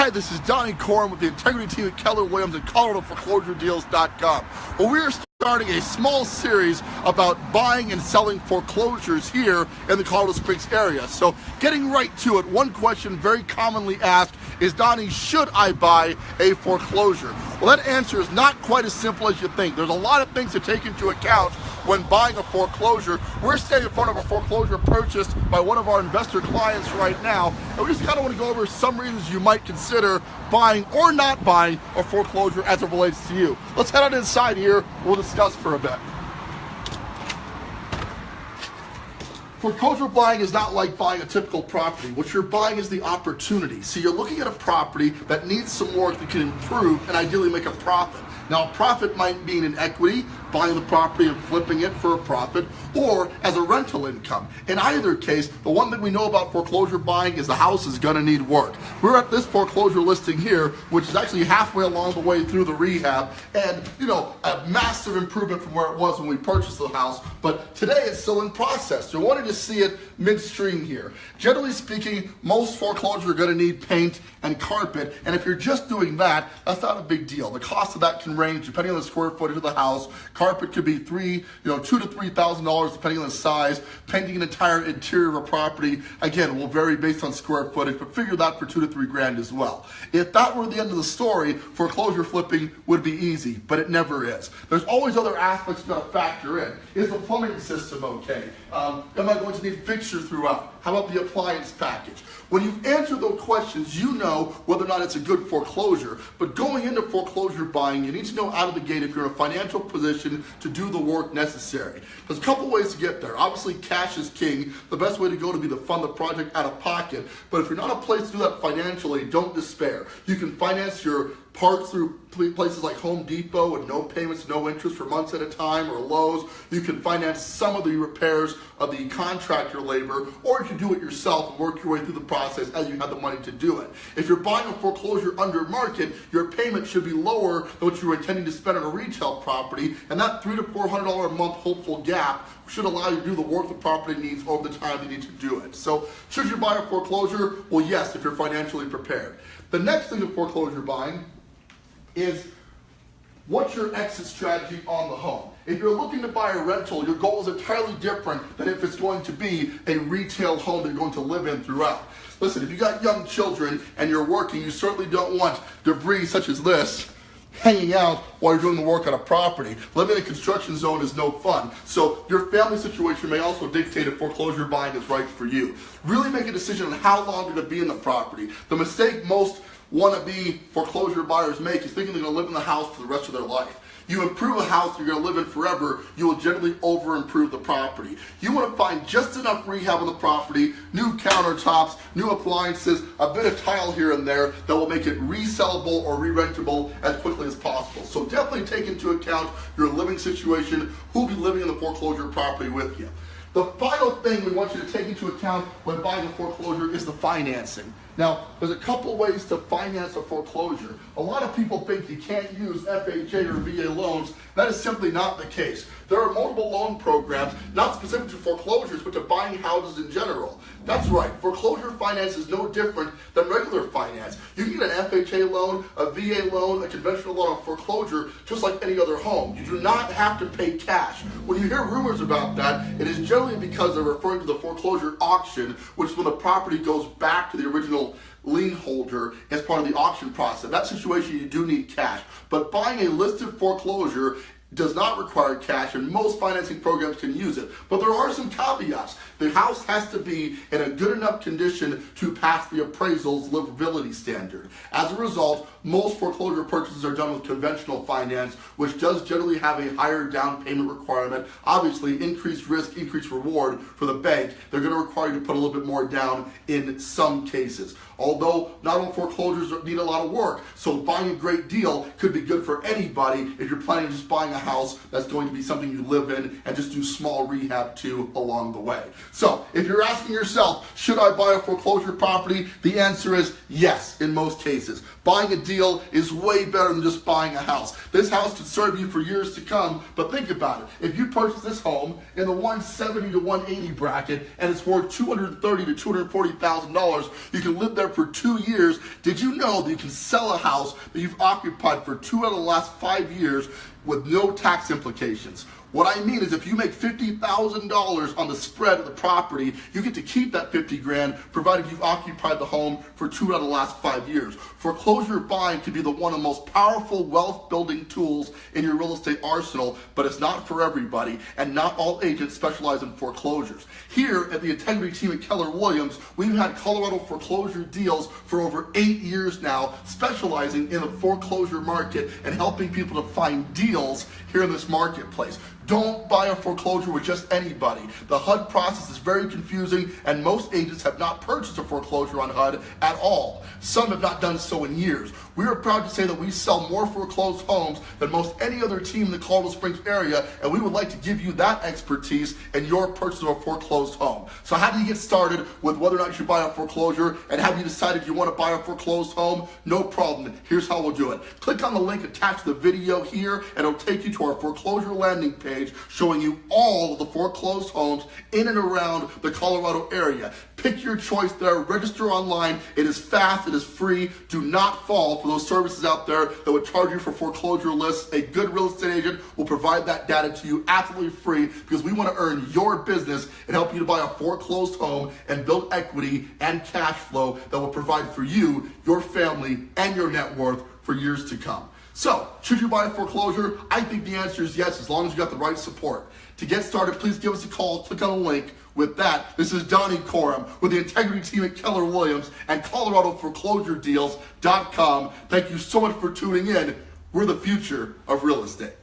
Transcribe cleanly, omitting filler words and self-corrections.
Hi, this is Donny with the integrity team at Keller Williams at ColoradoForeclosureDeals.com. Well, we are starting a small series about buying and selling foreclosures here in the Colorado Springs area. So getting right to it, one question very commonly asked is, Donny, should I buy a foreclosure? Well, that answer is not quite as simple as you think. There's a lot of things to take into account when buying a foreclosure. We're standing in front of a foreclosure purchased by one of our investor clients right now, and we just kind of want to go over some reasons you might consider buying or not buying a foreclosure as it relates to you. Let's head on inside here. We'll discuss for a bit. Foreclosure buying is not like buying a typical property. What you're buying is the opportunity. So you're looking at a property that needs some work that can improve and ideally make a profit. Now, a profit might mean in equity, buying the property and flipping it for a profit, or as a rental income. In either case, the one thing we know about foreclosure buying is the house is going to need work. We're at this foreclosure listing here, which is actually halfway along the way through the rehab, and a massive improvement from where it was when we purchased the house, but today it's still in process. So we wanted to see it midstream here. Generally speaking, most foreclosures are going to need paint and carpet, and if you're just doing that, that's not a big deal. The cost of that can range depending on the square footage of the house. Carpet could be $2,000 to $3,000 depending on the size. Painting an entire interior of a property, again, will vary based on square footage, but figure that for $2,000 to $3,000 as well. If that were the end of the story, foreclosure flipping would be easy, but it never is. There's always other aspects you've got to factor in. Is the plumbing system okay? Am I going to need fixture throughout? How about the appliance package? When you've answered those questions, you know whether or not it's a good foreclosure. But going into foreclosure buying, you need to know out of the gate if you're in a financial position to do the work necessary. There's a couple ways to get there. Obviously, cash is king. The best way to go to be to fund the project out of pocket. But if you're not a place to do that financially, don't despair. You can finance your parts through places like Home Depot with no payments, no interest for months at a time, or Lowe's. You can finance some of the repairs of the contractor labor, or you can do it yourself and work your way through the process as you have the money to do it. If you're buying a foreclosure under market, your payment should be lower than what you were intending to spend on a retail property, and that $300 to $400 a month hopeful gap should allow you to do the work the property needs over the time you need to do it. So should you buy a foreclosure? Well, yes, if you're financially prepared. The next thing of foreclosure buying is, what's your exit strategy on the home? If you're looking to buy a rental, your goal is entirely different than if it's going to be a retail home that you're going to live in throughout. Listen, if you got young children and you're working, you certainly don't want debris such as this hanging out while you're doing the work on a property. Living in a construction zone is no fun. So your family situation may also dictate if foreclosure buying is right for you. Really make a decision on how long you're going to be in the property. The mistake most wannabe foreclosure buyers make is thinking they're going to live in the house for the rest of their life. You improve a house you're going to live in forever, you will generally over-improve the property. You want to find just enough rehab on the property, new countertops, new appliances, a bit of tile here and there that will make it resellable or re-rentable as quickly as possible. So definitely take into account your living situation, who will be living in the foreclosure property with you. The final thing we want you to take into account when buying a foreclosure is the financing. Now, there's a couple ways to finance a foreclosure. A lot of people think you can't use FHA or VA loans. That is simply not the case. There are multiple loan programs, not specific to foreclosures, but to buying houses in general. That's right, foreclosure finance is no different than regular finance. You can get an FHA loan, a VA loan, a conventional loan on foreclosure, just like any other home. You do not have to pay cash. When you hear rumors about that, it is generally because they're referring to the foreclosure auction, which is when the property goes back to the original lien holder as part of the auction process. In that situation, you do need cash. But buying a listed foreclosure does not require cash, and most financing programs can use it. But there are some caveats. The house has to be in a good enough condition to pass the appraisal's livability standard. As a result, most foreclosure purchases are done with conventional finance, which does generally have a higher down payment requirement. Obviously, increased risk, increased reward for the bank. They're going to require you to put a little bit more down in some cases. Although not all foreclosures need a lot of work, so buying a great deal could be good for anybody if you're planning on just buying a house that's going to be something you live in and just do small rehab to along the way. So if you're asking yourself, Should I buy a foreclosure property? The answer is yes, in most cases. Buying a deal is way better than just buying a house. This house could serve you for years to come, but think about it. If you purchase this home in the 170 to 180 bracket and it's worth $230,000 to $240,000, you can live there for 2 years. Did you know that you can sell a house that you've occupied for 2 out of the last 5 years with no tax implications? What I mean is if you make $50,000 on the spread of the property, you get to keep that 50 grand provided you've occupied the home for 2 out of the last 5 years. Foreclosure buying can be one of the most powerful wealth building tools in your real estate arsenal, but it's not for everybody, and not all agents specialize in foreclosures. Here at the Integrity team at Keller Williams, we've had Colorado foreclosure deals for over 8 years now, specializing in the foreclosure market and helping people to find deals here in this marketplace. Don't buy a foreclosure with just anybody. The HUD process is very confusing, and most agents have not purchased a foreclosure on HUD at all. Some have not done so in years. We are proud to say that we sell more foreclosed homes than most any other team in the Colorado Springs area, and we would like to give you that expertise in your purchase of a foreclosed home. So how do you get started with whether or not you should buy a foreclosure, and have you decided you want to buy a foreclosed home? No problem. Here's how we'll do it. Click on the link attached to the video here, and it'll take you to our foreclosure landing page showing you all of the foreclosed homes in and around the Colorado area. Pick your choice there, register online. It is fast, it is free. Do not fall for those services out there that would charge you for foreclosure lists. A good real estate agent will provide that data to you absolutely free, because we want to earn your business and help you to buy a foreclosed home and build equity and cash flow that will provide for you, your family, and your net worth for years to come. So, should you buy a foreclosure? I think the answer is yes, as long as you got the right support. To get started, please give us a call. Click on the link. With that, this is Donny with the Integrity team at Keller Williams and ColoradoForeclosureDeals.com. Thank you so much for tuning in. We're the future of real estate.